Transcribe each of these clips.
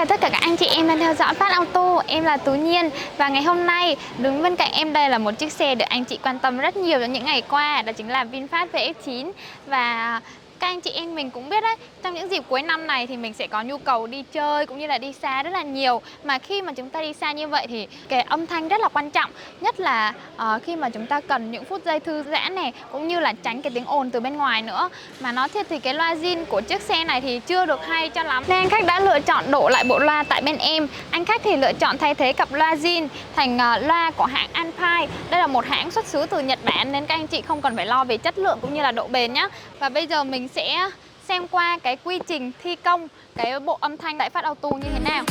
chào tất cả các anh chị em đang theo dõi Fastauto, em là Tú Nhiên. Và ngày hôm nay đứng bên cạnh em đây là một chiếc xe được anh chị quan tâm rất nhiều trong những ngày qua. Đó chính là Vinfast VF9. Và các anh chị em mình cũng biết đấy, trong những dịp cuối năm này thì mình sẽ có nhu cầu đi chơi cũng như là đi xa rất là nhiều. Mà khi mà chúng ta đi xa như vậy thì cái âm thanh rất là quan trọng. Nhất là khi mà chúng ta cần những phút giây thư giãn này, cũng như là tránh cái tiếng ồn từ bên ngoài nữa. Mà nói thiệt thì cái loa zin của chiếc xe này thì chưa được hay cho lắm, nên anh khách đã lựa chọn đổ lại bộ loa tại bên em. Anh khách thì lựa chọn thay thế cặp loa zin thành loa của hãng Alpine. Đây là một hãng xuất xứ từ Nhật Bản nên các anh chị không cần phải lo về chất lượng cũng như là độ bền nhé. Và bây giờ mình sẽ xem qua cái quy trình thi công cái bộ âm thanh tại Fastauto như thế nào.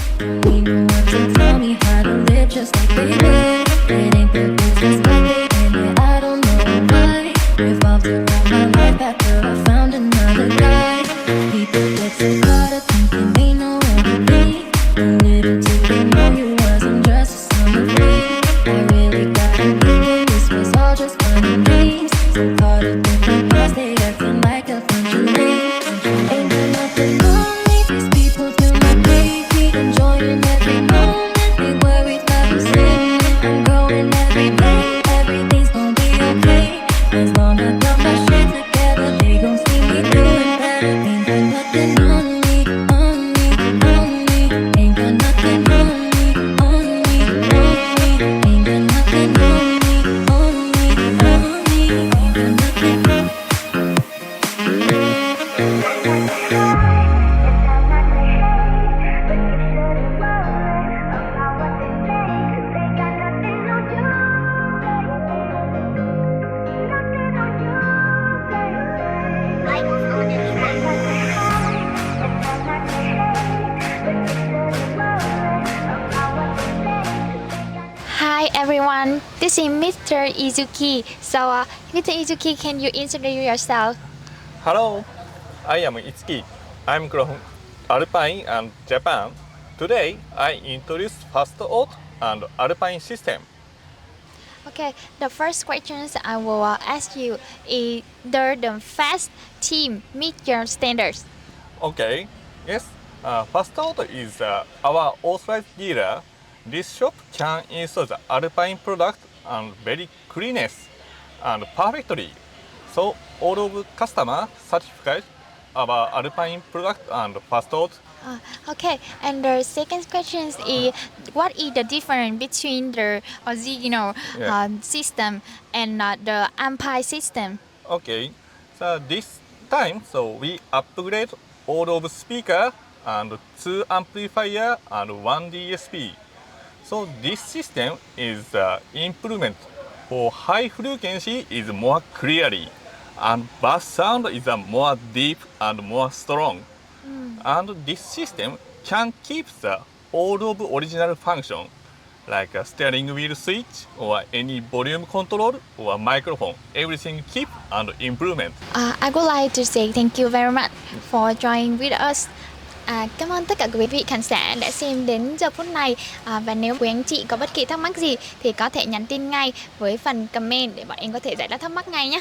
Hi everyone, this is Mr. Izuki. So, Mr. Izuki, can you introduce yourself? Hello, I am Itsuki. I'm from Alpine and Japan. Today, I introduce Fastauto and Alpine system. Okay, the first questions I will ask you is, does the Fast team meet your standards? Okay, yes, Fastauto is our authorized dealer. This shop can install the Alpine product and very cleanest and perfectly. So all of customer certificate our Alpine product and Fastauto. Okay, and the second question is, what is the difference between the original system and the Alpine system? Okay, so this time we upgrade all of speaker and 2 amplifier and 1 DSP. So this system is improvement for high frequency is more clearly, and bass sound is more deep and more strong. And this system can keep the all of original function like a steering wheel switch or any volume control or microphone. Everything keep and improvement. I would like to say thank you very much for joining with us. Cảm ơn tất cả quý vị khán giả đã xem đến giờ phút này. Và nếu quý anh chị có bất kỳ thắc mắc gì thì có thể nhắn tin ngay với phần comment để bọn em có thể giải đáp thắc mắc ngay nhé.